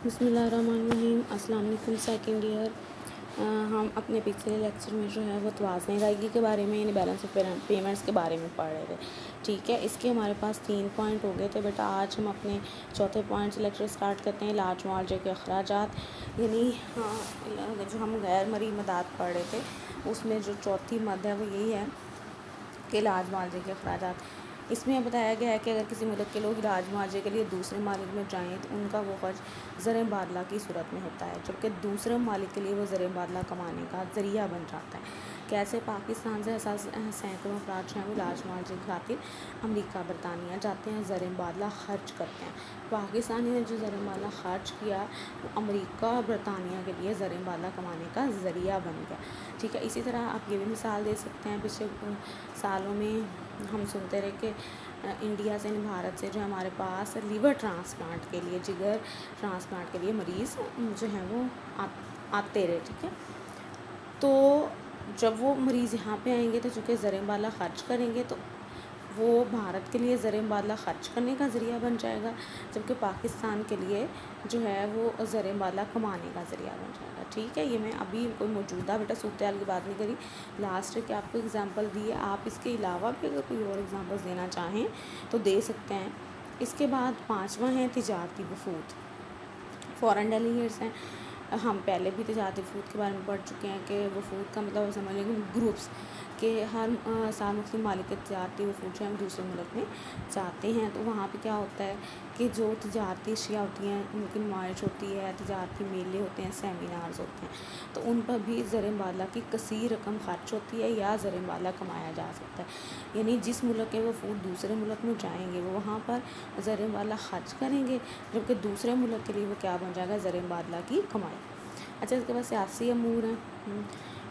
بسم اللہ الرحمن الرحیم۔ السلام علیکم سیکنڈ ایئر۔ ہم اپنے پچھلے لیکچر میں جو ہے وہ توازن ادائیگی کے بارے میں یعنی بیلنس آف پیمنٹس کے بارے میں پڑھ رہے تھے، ٹھیک ہے۔ اس کے ہمارے پاس 3 پوائنٹ ہو گئے تھے بیٹا۔ آج ہم اپنے چوتھے پوائنٹ سے لیکچر اسٹارٹ کرتے ہیں، علاج معالجے کے اخراجات، یعنی جو ہم غیر مرئی مداد پڑھ رہے تھے اس میں جو چوتھی مد ہے وہ یہی ہے کہ علاج معالجے کے اخراجات۔ اس میں بتایا گیا ہے کہ اگر کسی ملک کے لوگ علاج معالجے کے لیے دوسرے ممالک میں جائیں تو ان کا وہ خرچ زر مبادلہ کی صورت میں ہوتا ہے، جبکہ دوسرے ممالک کے لیے وہ زر مبادلہ کمانے کا ذریعہ بن جاتا ہے۔ کیسے؟ پاکستان سے سینکڑوں افراد جو ہیں وہ علاج معالجے کی خاطر امریکہ برطانیہ جاتے ہیں، زر مبادلہ خرچ کرتے ہیں۔ پاکستانی نے جو زر مبادلہ خرچ کیا وہ امریکہ برطانیہ کے لیے زر مبادلہ کمانے کا ذریعہ بن گیا، ٹھیک ہے۔ اسی طرح آپ یہ بھی مثال دے سکتے ہیں، پچھلے سالوں میں ہم سنتے رہے کہ انڈیا سے بھارت سے جو ہمارے پاس لیور ٹرانسپلانٹ کے لیے، جگر ٹرانسپلانٹ کے لیے مریض جو ہیں وہ آتے رہے، ٹھیک ہے۔ تو جب وہ مریض یہاں پہ آئیں گے تو چونکہ زر مبادلہ خرچ کریں گے تو وہ بھارت کے لیے زر مبادلہ خرچ کرنے کا ذریعہ بن جائے گا، جبکہ پاکستان کے لیے جو ہے وہ زر مبادلہ کمانے کا ذریعہ بن جائے گا، ٹھیک ہے۔ یہ میں ابھی کوئی موجودہ بیٹا صورتحال کی بات نہیں کری، لاسٹ کے آپ کو اگزامپل دی ہے۔ آپ اس کے علاوہ بھی اگر کوئی اور اگزامپل دینا چاہیں تو دے سکتے ہیں۔ اس کے بعد 5واں ہے تجارتی وفود، فورن ڈیلیگیٹس ہیں۔ ہم پہلے بھی تجارتی وفود کے بارے میں پڑھ چکے ہیں کہ وفود کا مطلب سمجھ لیں گے گروپس، کہ ہر سال مختلف ممالک کے تجارتی وفود جو ہیں دوسرے ملک میں جاتے ہیں، تو وہاں پہ کیا ہوتا ہے کہ جو تجارتی اشیاء ہوتی ہیں ان کی نمائش ہوتی ہے، تجارتی میلے ہوتے ہیں، سیمینارز ہوتے ہیں، تو ان پر بھی زر مبادلہ کی کثیر رقم خرچ ہوتی ہے یا زر مبادلہ کمایا جا سکتا ہے۔ یعنی جس ملک کے وفود دوسرے ملک میں جائیں گے وہ وہاں پر زر مبادلہ خرچ کریں گے، جبکہ دوسرے ملک کے لیے وہ کیا بن جائے گا؟ زر مبادلہ کی کمائی۔ اچھا، اس کے بعد سیاسی امور ہیں،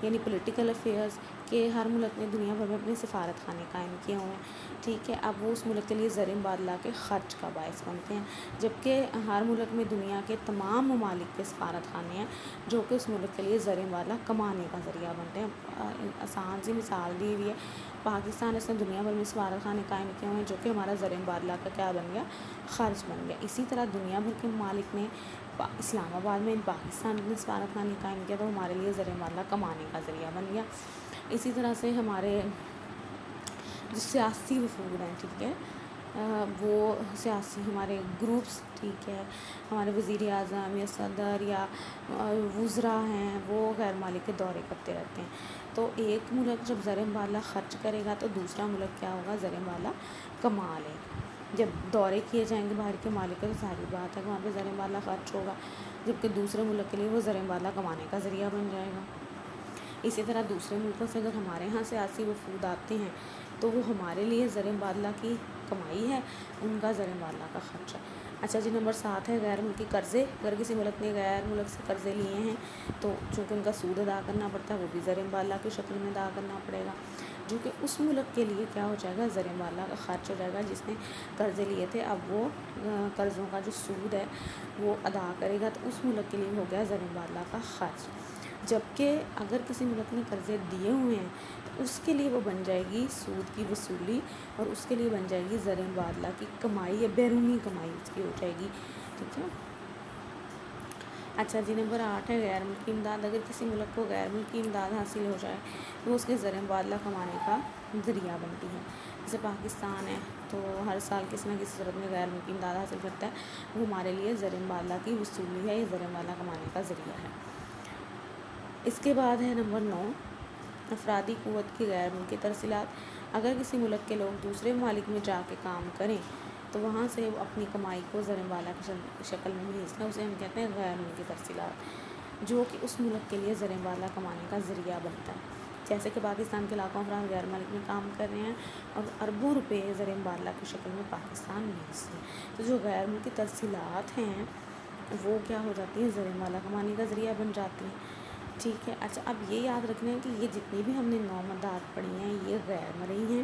یعنی پولیٹیکل افیئرز، کہ ہر ملک نے دنیا بھر میں اپنے سفارت خانے قائم کیے ہوئے ہیں، ٹھیک ہے۔ اب وہ اس ملک کے لیے زر مبادلہ کے خرچ کا باعث بنتے ہیں، جبکہ ہر ملک میں دنیا کے تمام ممالک کے سفارت خانے ہیں جو کہ اس ملک کے لیے زر مبادلہ کمانے کا ذریعہ بنتے ہیں۔ آسان سی مثال دی ہوئی ہے، پاکستان اس نے دنیا بھر میں سفارت خانے قائم کیے ہوئے ہیں جو کہ ہمارا زر مبادلہ کا کیا بن گیا؟ خرچ بن گیا۔ اسی طرح دنیا بھر کے ممالک نے اسلام آباد میں پاکستان نے سفارت خانے قائم کیا تو ہمارے لیے زر مبادلہ کمانے کا ذریعہ بن گیا۔ اسی طرح سے ہمارے جو سیاسی وفود ہیں، ٹھیک ہے، وہ سیاسی ہمارے گروپس، ٹھیک ہے، ہمارے وزیر اعظم یا صدر یا وزراء ہیں، وہ غیر ممالک کے دورے کرتے رہتے ہیں، تو ایک ملک جب زر مبادلہ خرچ کرے گا تو دوسرا ملک کیا ہوگا؟ زر مبادلہ کما لے گا۔ جب دورے کیے جائیں گے باہر کے ممالک کے تو ظاہری بات ہے کہ وہاں پہ زر مبادلہ خرچ ہوگا، جبکہ دوسرے ملک کے لیے وہ زر مبادلہ کمانے کا ذریعہ بن جائے گا۔ اسی طرح دوسرے ملکوں سے اگر ہمارے ہاں سیاسی وفود آتے ہیں تو وہ ہمارے لیے زر مبادلہ کی کمائی ہے، ان کا زر مبادلہ کا خرچہ۔ اچھا جی، نمبر 7 ہے غیر ملکی قرضے۔ اگر کسی ملک نے غیر ملک سے قرضے لیے ہیں تو چونکہ ان کا سود ادا کرنا پڑتا ہے، وہ بھی زر مبادلہ کی شکل میں ادا کرنا پڑے گا، جو کہ اس ملک کے لیے کیا ہو جائے گا؟ زر مبادلہ کا خرچ ہو جائے گا۔ جس نے قرضے لیے تھے اب وہ قرضوں کا جو سود ہے وہ ادا کرے گا، تو اس ملک کے لیے ہو گیا زر مبادلہ کا خرچ۔ جبکہ اگر کسی ملک نے قرضے دیے ہوئے ہیں تو اس کے لیے وہ بن جائے گی سود کی وصولی، اور اس کے لیے بن جائے گی زر مبادلہ کی کمائی یا بیرونی کمائی اس کی ہو جائے گی، ٹھیک ہے۔ اچھا جی، نمبر 8 ہے غیر ملکی امداد۔ اگر کسی ملک کو غیر ملکی امداد حاصل ہو جائے تو وہ اس کے زر مبادلہ کمانے کا ذریعہ بنتی ہے۔ جیسے پاکستان ہے تو ہر سال کسی نہ کسی صورت میں غیر ملکی امداد حاصل کرتا ہے، وہ ہمارے لیے زر مبادلہ کی وصولی ہے، یہ زر مبادلہ کمانے کا ذریعہ ہے۔ اس کے بعد ہے نمبر 9 افرادی قوت کی غیر ملکی ترسیلات۔ اگر کسی ملک کے لوگ دوسرے ممالک میں جا کے کام کریں تو وہاں سے وہ اپنی کمائی کو زر مبادلہ کی شکل میں بھیجتے ہیں، اسے ہم کہتے ہیں غیر ملکی ترسیلات، جو کہ اس ملک کے لیے زر مبادلہ کمانے کا ذریعہ بنتا ہے۔ جیسے کہ پاکستان کے لاکھوں افراد غیر ملک میں کام کر رہے ہیں اور اربوں روپے زر مبادلہ کی شکل میں پاکستان بھیجتے ہیں، تو جو غیر ملکی ترسیلات ہیں وہ کیا ہو جاتی ہیں؟ زر مبادلہ کمانے کا ذریعہ بن جاتی ہیں، ٹھیک ہے۔ اچھا، اب یہ یاد رکھنا ہے کہ یہ جتنی بھی ہم نے 9 مدات پڑھی ہیں یہ غیر مرئی ہیں۔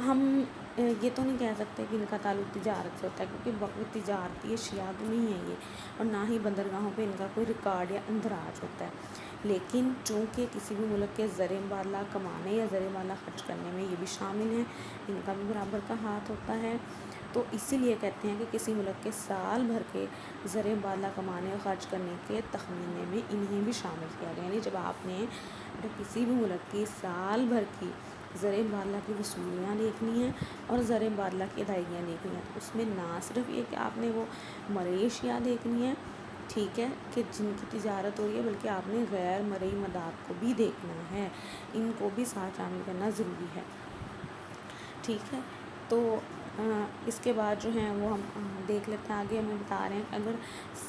ہم یہ تو نہیں کہہ سکتے کہ ان کا تعلق تجارت سے ہوتا ہے، کیونکہ تجارتی اشیاء تو نہیں ہے یہ، اور نہ ہی بندرگاہوں پہ ان کا کوئی ریکارڈ یا اندراج ہوتا ہے۔ لیکن چونکہ کسی بھی ملک کے زر مبادلہ کمانے یا زر مبادلہ خرچ کرنے میں یہ بھی شامل ہیں، ان کا بھی برابر کا ہاتھ ہوتا ہے، تو اسی لیے کہتے ہیں کہ کسی ملک کے سال بھر کے زر مبادلہ کمانے اور خرچ کرنے کے تخمینے میں انہیں بھی شامل کیا گیا. یعنی جب آپ نے کسی بھی ملک کی سال بھر کی زر مبادلہ کی وصولیاں دیکھنی ہیں اور زر مبادلہ کی ادائیگیاں دیکھنی ہیں، تو اس میں نہ صرف یہ کہ آپ نے وہ مرئی اشیاء دیکھنی ہے، ٹھیک ہے، کہ جن کی تجارت ہو رہی ہے، بلکہ آپ نے غیر مرئی مداد کو بھی دیکھنا ہے، ان کو بھی ساتھ شامل کرنا ضروری ہے. ٹھیک ہے، تو اس کے بعد جو ہیں وہ ہم دیکھ لیتے ہیں آگے. ہمیں بتا رہے ہیں کہ اگر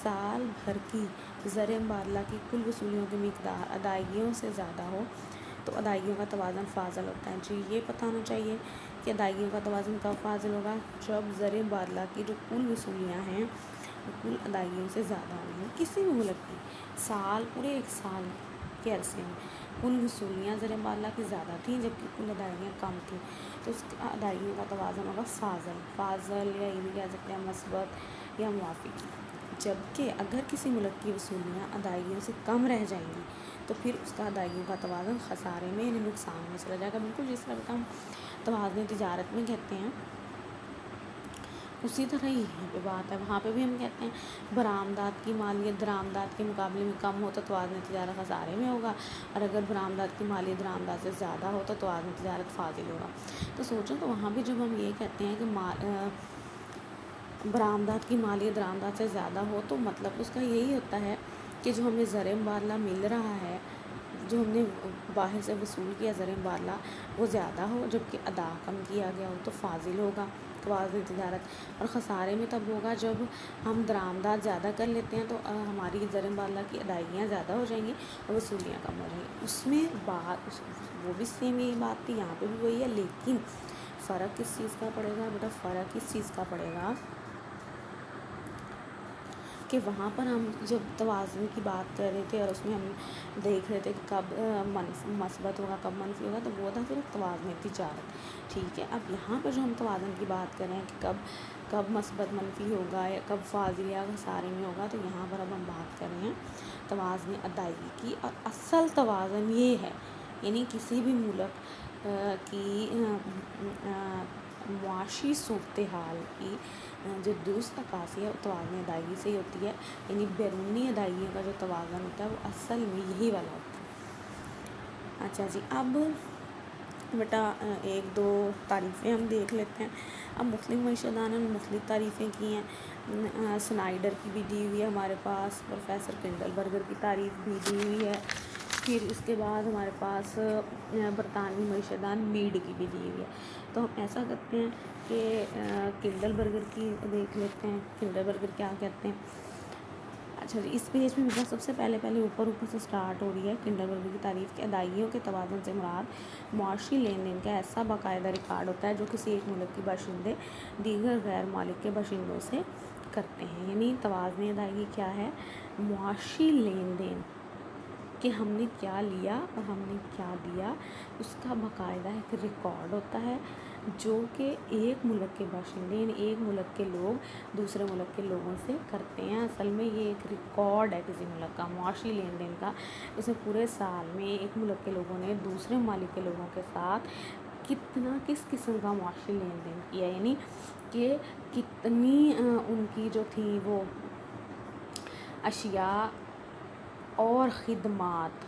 سال بھر کی زر مبادلہ کی کل وصولیوں کی مقدار ادائیگیوں سے زیادہ ہو تو ادائیگیوں کا توازن فاضل ہوتا ہے. جی یہ پتہ ہونا چاہیے کہ ادائیگیوں کا توازن کب فاضل ہوگا؟ جب زر مبادلہ کی جو کل وصولیاں ہیں وہ کل ادائیگیوں سے زیادہ ہوں گی. کسی بھی ملک کی پورے ایک سال کے عرصے میں کل وصولیاں زر مبادلہ کی زیادہ تھیں جبکہ کل ادائیگیاں کم تھیں، تو اس ادائیگیوں کا توازن ہوگا فاضل یا یہ بھی کہہ سکتے ہیں مثبت یا موافق. جبکہ اگر کسی ملک کی وصولیاں ادائیگیوں سے کم رہ جائیں گی تو پھر اس کا ادائیگیوں کا توازن خسارے میں یعنی نقصان میں چلا جائے گا. بالکل جس طرح کہ ہم توازن تجارت میں کہتے ہیں اسی طرح یہاں پہ بات ہے. وہاں پہ بھی ہم کہتے ہیں برآمدات کی مالیت درآمدات کے مقابلے میں کم ہو تو توازن تجارت خسارے میں ہوگا، اور اگر برآمدات کی مالیت درآمدات سے زیادہ ہو تو توازن تجارت فاضل ہوگا. تو سوچیں تو وہاں بھی جب ہم یہ کہتے ہیں کہ برآمدات کی مالیت درآمدات سے زیادہ ہو تو مطلب اس کا یہی ہوتا ہے کہ جو ہمیں زر مبادلہ مل رہا ہے، جو ہم نے باہر سے وصول کیا زر مبادلہ وہ زیادہ ہو جبکہ ادا کم کیا گیا ہو تو فاضل ہوگا توازن تجارت. اور خسارے میں تب ہوگا جب ہم درآمدات زیادہ کر لیتے ہیں تو ہماری زر مبادلہ کی ادائیگیاں زیادہ ہو جائیں گی اور وصولیاں کم ہو جائیں گی. اس میں وہ بھی سیم یہی بات تھی، یہاں پہ بھی وہی ہے، لیکن فرق کس چیز کا پڑے گا بیٹا؟ فرق اس چیز کا پڑے گا کہ وہاں پر ہم جب توازن کی بات کر رہے تھے اور اس میں ہم دیکھ رہے تھے کہ کب مثبت ہوگا کب منفی ہوگا، تو وہ تھا صرف توازن تجارت. ٹھیک ہے، اب یہاں پر جو ہم توازن کی بات کر رہے ہیں کہ کب مثبت منفی ہوگا یا کب فاضل یا خسارے میں ہوگا، تو یہاں پر اب ہم بات کر رہے ہیں توازن ادائیگی کی. اور اصل توازن یہ ہے، یعنی کسی بھی ملک کی معاشی صورتحال کی جو درست عکاسی ہے توازن ادائیگی سے ہی ہوتی ہے. یعنی بیرونی ادائیگیوں کا جو توازن ہوتا ہے وہ اصل میں یہی والا ہوتا ہے. اچھا جی، اب بیٹا ایک دو تعریفیں ہم دیکھ لیتے ہیں. اب مختلف معیشت دانوں نے مختلف تعریفیں کی ہیں. سنائڈر کی بھی دی ہوئی ہے ہمارے پاس، پروفیسر کنڈل برگر کی تعریف بھی دی ہوئی ہے. پھر اس کے بعد ہمارے پاس برطانوی معیشت دان میڈ کی بھی دی ہوئی ہے. تو ہم ایسا کرتے ہیں کہ کنڈل برگر کی دیکھ لیتے ہیں. کنڈل برگر کیا کہتے ہیں؟ اچھا جی، اس پیج میں میرا سب سے پہلے اوپر سے سٹارٹ ہو رہی ہے کنڈل برگر کی تعریف کے ادائیگیوں کے توازن سے مراد معاشی لین دین کا ایسا باقاعدہ ریکارڈ ہوتا ہے جو کسی ایک ملک کے باشندے دیگر غیر مالک کے باشندوں سے کرتے ہیں. یعنی توازن ادائیگی کیا ہے؟ معاشی لین دین کہ ہم نے کیا لیا اور ہم نے کیا دیا، اس کا باقاعدہ ایک ریکارڈ ہوتا ہے جو کہ ایک ملک کے باشندے یعنی ایک ملک کے لوگ دوسرے ملک کے لوگوں سے کرتے ہیں. اصل میں یہ ایک ریکارڈ ہے کسی ملک کا معاشی لین دین کا. اس میں پورے سال میں ایک ملک کے لوگوں نے دوسرے ممالک کے لوگوں کے ساتھ کس قسم کا معاشی لین دین کیا، یعنی کہ کتنی ان کی جو تھی وہ اشیاء اور خدمات،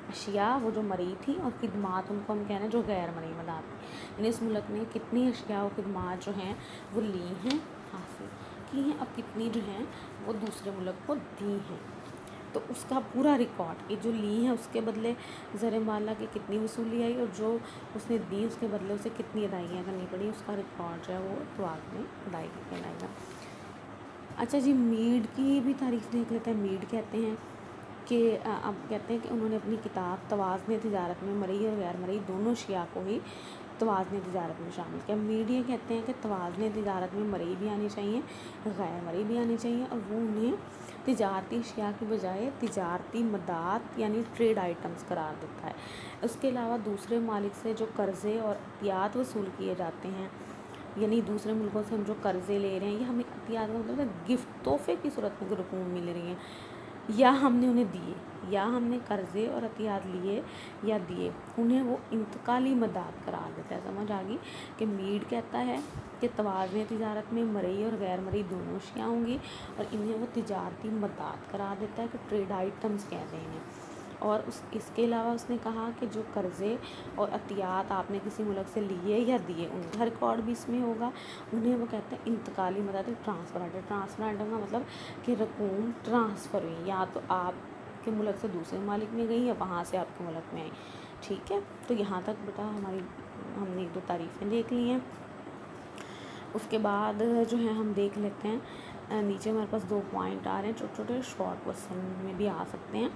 اشیاء وہ جو مرئی تھی اور خدمات ان کو ہم کہنا ہے جو غیر مرئی مداد تھی. یعنی اس ملک نے کتنی اشیاء و خدمات جو ہیں وہ لی ہیں، حاصل کی ہیں، اور کتنی جو ہیں وہ دوسرے ملک کو دی ہیں. تو اس کا پورا ریکارڈ کہ جو لی ہیں اس کے بدلے زر مبادلہ کی کتنی وصولی آئی اور جو اس نے دی اس کے بدلے اسے کتنی ادائیگیاں کرنی پڑی، اس کا ریکارڈ جو ہے وہ توازن ادائیگی کہلائے گا. اچھا جی، میڈ کی بھی تعریف دیکھ لیتے ہیں. میڈ کہتے ہیں کہ اب کہتے ہیں کہ انہوں نے اپنی کتاب توازن تجارت میں مرئی اور غیر مرئی دونوں اشیاء کو ہی توازن تجارت میں شامل کیا. میڈ یہ کہتے ہیں کہ توازن تجارت میں مرئی بھی آنی چاہیے، غیر مرئی بھی آنی چاہیے، اور وہ انہیں تجارتی اشیاء کی بجائے تجارتی مداد یعنی ٹریڈ آئٹمز قرار دیتا ہے. اس کے علاوہ دوسرے ممالک سے جو قرضے اور عطیات وصول کیے جاتے ہیں، یعنی دوسرے ملکوں سے ہم جو قرضے لے رہے ہیں یہ ہمیں عطیات کا مطلب ہے گفٹ، تحفے کی صورت میں رقوم مل رہی ہیں، یا ہم نے انہیں دیے، یا ہم نے قرضے اور عطیات لیے یا دیے، انہیں وہ انتقالی مداد قرار دیتا ہے۔ سمجھ آ گئی کہ میڈ کہتا ہے کہ توازن تجارت میں مرئی اور غیر مرئی دونوں اشیاء ہوں گی، اور انہیں وہ تجارتی مداد قرار دیتا ہے کہ ٹریڈ آئٹمس کہتے ہیں انہیں۔ اور اس کے علاوہ اس نے کہا کہ جو قرضے اور عطیات آپ نے کسی ملک سے لیے یا دیے، ان کا ریکارڈ بھی اس میں ہوگا، انہیں وہ کہتے ہیں انتقالی مدد، ٹرانسفر آئٹم۔ ٹرانسفر آئٹم کا مطلب کہ رقوم ٹرانسفر ہوئی، یا تو آپ کے ملک سے دوسرے ممالک میں گئی یا وہاں سے آپ کے ملک میں آئی، ٹھیک ہے۔ تو یہاں تک بیٹا ہم نے 1-2 تعریفیں دیکھ لی ہیں۔ اس کے بعد جو ہے ہم دیکھ لیتے ہیں، نیچے ہمارے پاس 2 پوائنٹ آ رہے ہیں، چھوٹے چھوٹے شارٹ کوسچن میں بھی آ سکتے ہیں،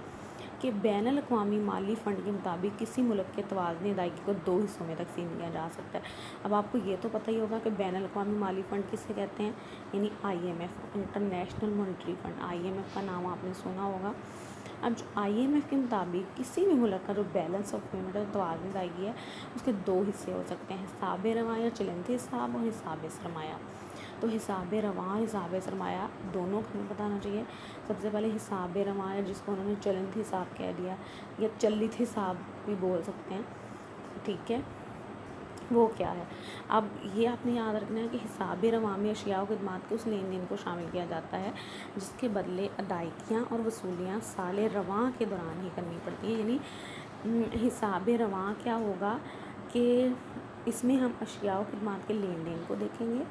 کہ بین الاقوامی مالی فنڈ کے مطابق کسی ملک کے توازن ادائیگی کو 2 حصوں میں تقسیم کیا جا سکتا ہے۔ اب آپ کو یہ تو پتہ ہی ہوگا کہ بین الاقوامی مالی فنڈ کسے کہتے ہیں، یعنی IMF، international monetary fund, IMF کا نام آپ نے سنا ہوگا۔ اب جو IMF کے مطابق کسی بھی ملک کا جو بیلنس آف پیمنٹ اور توازن ادائیگی ہے، اس کے 2 حصے ہو سکتے ہیں، حساب رواں یا چلنتی حساب اور حساب سرمایہ۔ تو حساب رواں، حساب سرمایہ دونوں کو ہمیں بتانا چاہیے۔ سب سے پہلے حساب رواں، جس کو انہوں نے چلنت حساب کہہ دیا یا چلت حساب بھی بول سکتے ہیں، ٹھیک ہے، وہ کیا ہے؟ اب یہ آپ نے یاد رکھنا ہے کہ حساب رواں میں اشیاء و خدمات کے اس لین دین کو شامل کیا جاتا ہے جس کے بدلے ادائیگیاں اور وصولیاں سال رواں کے دوران ہی کرنی پڑتی ہیں۔ یعنی حساب رواں کیا ہوگا کہ اس میں ہم اشیاء و خدمات کے لین دین کو دیکھیں گے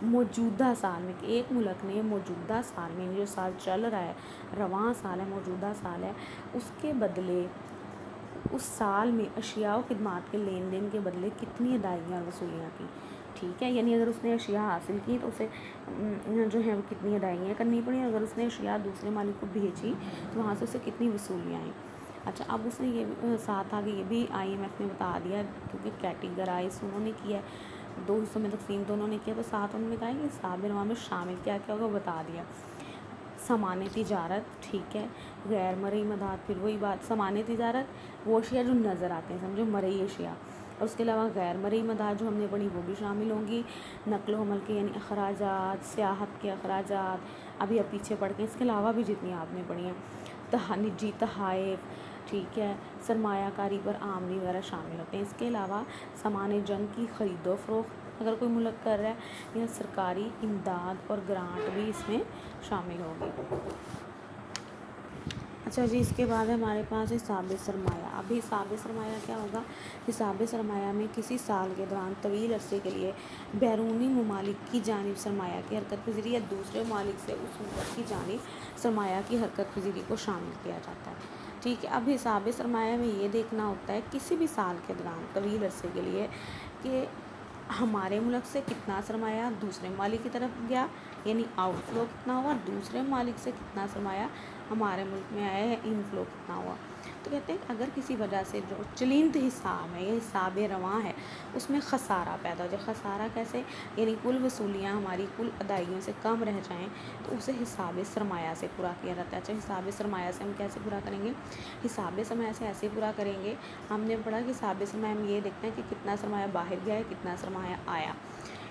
موجودہ سال میں، کہ ایک ملک نے موجودہ سال میں، جو سال چل رہا ہے، رواں سال ہے، موجودہ سال ہے، اس کے بدلے اس سال میں اشیاء و خدمات کے لین دین کے بدلے کتنی ادائیگیاں اور وصولیاں کی، ٹھیک ہے۔ یعنی اگر اس نے اشیاء حاصل کی تو اسے جو ہے وہ کتنی ادائیگیاں کرنی پڑیں، اگر اس نے اشیاء دوسرے مالک کو بھیجی تو وہاں سے اسے کتنی وصولیاں آئیں۔ اچھا، اب اس نے یہ ساتھ آگے یہ بھی IMF نے بتا دیا، کیونکہ کیٹیگرائز انہوں نے کیا ہے، 2 حصوں میں تقسیم تو انہوں نے کیا، تو ساتھ انہوں نے کہا کہ حساب رواں میں شامل کیا کیا ہوگا وہ بتا دیا۔ سامان تجارت، ٹھیک ہے، غیر مرئی مداد، پھر وہی بات، سامان تجارت وہ اشیاء جو نظر آتے ہیں، سمجھو مرئی اشیاء، اور اس کے علاوہ غیر مرئی مداد جو ہم نے پڑھی وہ بھی شامل ہوں گی، نقل و حمل کے یعنی اخراجات، سیاحت کے اخراجات، ابھی اب پیچھے پڑھ کے اس کے علاوہ بھی جتنی آپ نے پڑھی ہیں، نجی تحائف، ٹھیک ہے، سرمایہ کاری پر آمدنی وغیرہ شامل ہوتے ہیں۔ اس کے علاوہ سامان جنگ کی خرید و فروخت اگر کوئی ملک کر رہا ہے، یا سرکاری امداد اور گرانٹ بھی اس میں شامل ہوگی۔ اچھا جی، اس کے بعد ہمارے پاس حساب سرمایہ۔ اب حساب سرمایہ کیا ہوگا؟ حساب سرمایہ میں کسی سال کے دوران طویل عرصے کے لیے بیرونی ممالک کی جانب سرمایہ کی حرکت پذیری یا دوسرے ممالک سے اس ملک کی جانب سرمایہ کی حرکت پذیری کو شامل کیا جاتا ہے، ٹھیک ہے۔ اب حساب سرمایہ میں یہ دیکھنا ہوتا ہے کسی بھی سال کے دوران طویل عرصے کے لیے کہ ہمارے ملک سے کتنا سرمایہ دوسرے ممالک کی طرف گیا، یعنی آؤٹ فلو کتنا ہوا، دوسرے ممالک سے کتنا سرمایہ ہمارے ملک میں آیا ہے، ان فلو کتنا ہوا۔ تو کہتے ہیں کہ اگر کسی وجہ سے جو چلنت حساب ہے، یہ حساب رواں ہے، اس میں خسارہ پیدا ہو جائے، خسارہ کیسے، یعنی کل وصولیاں ہماری کل ادائیگیوں سے کم رہ جائیں تو اسے حساب سرمایہ سے پورا کیا جاتا ہے۔ اچھا، حساب سرمایہ سے ہم کیسے پورا کریں گے؟ حساب سرمایہ سے ایسے پورا کریں گے، ہم نے پڑھا کہ حساب سرمایہ میں یہ دیکھتے ہیں کہ کتنا سرمایہ باہر گیا ہے، کتنا سرمایہ آیا۔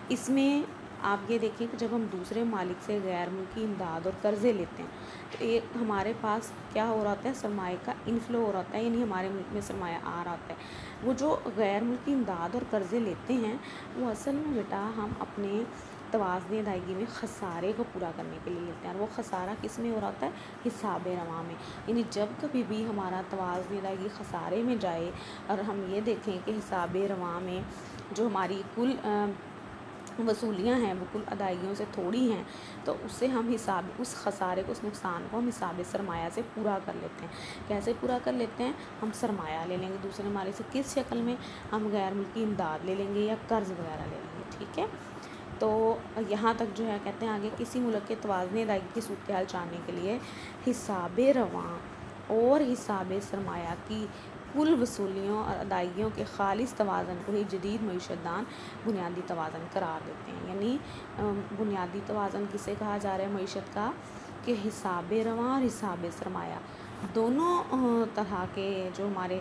اس میں آپ یہ دیکھیں کہ جب ہم دوسرے مالک سے غیر ملکی امداد اور قرضے لیتے ہیں تو ایک ہمارے پاس کیا ہو رہا ہوتا ہے، سرمایہ کا انفلو ہو رہا ہوتا ہے، یعنی ہمارے ملک میں سرمایہ آ رہا ہوتا ہے۔ وہ جو غیر ملکی امداد اور قرضے لیتے ہیں وہ اصل میں بیٹا ہم اپنے توازن ادائیگی میں خسارے کو پورا کرنے کے لیے لیتے ہیں، اور وہ خسارہ کس میں ہو رہا ہوتا ہے؟ حساب رواں میں۔ یعنی جب کبھی بھی ہمارا توازن ادائیگی خسارے میں جائے اور ہم یہ دیکھیں کہ حساب رواں میں جو ہماری کل وصولیاں ہیں وہ کل ادائیگیوں سے تھوڑی ہیں، تو اسے ہم اس خسارے کو، اس نقصان کو ہم حساب سرمایہ سے پورا کر لیتے ہیں۔ کیسے پورا کر لیتے ہیں؟ ہم سرمایہ لے لیں گے دوسرے مالک سے، کس شکل میں؟ ہم غیر ملکی امداد لے لیں گے یا قرض وغیرہ لے لیں گے، ٹھیک ہے۔ تو یہاں تک جو ہے کہتے ہیں آگے کسی ملک کے توازن ادائیگی کی صورتحال جاننے کے لیے حساب رواں اور حساب سرمایہ کی کل وصولیوں اور ادائیگیوں کے خالص توازن کو ہی جدید معیشت دان بنیادی توازن قرار دیتے ہیں۔ یعنی بنیادی توازن کسے کہا جا رہا ہے معیشت کا؟ کہ حساب رواں اور حساب سرمایہ دونوں طرح کے جو ہمارے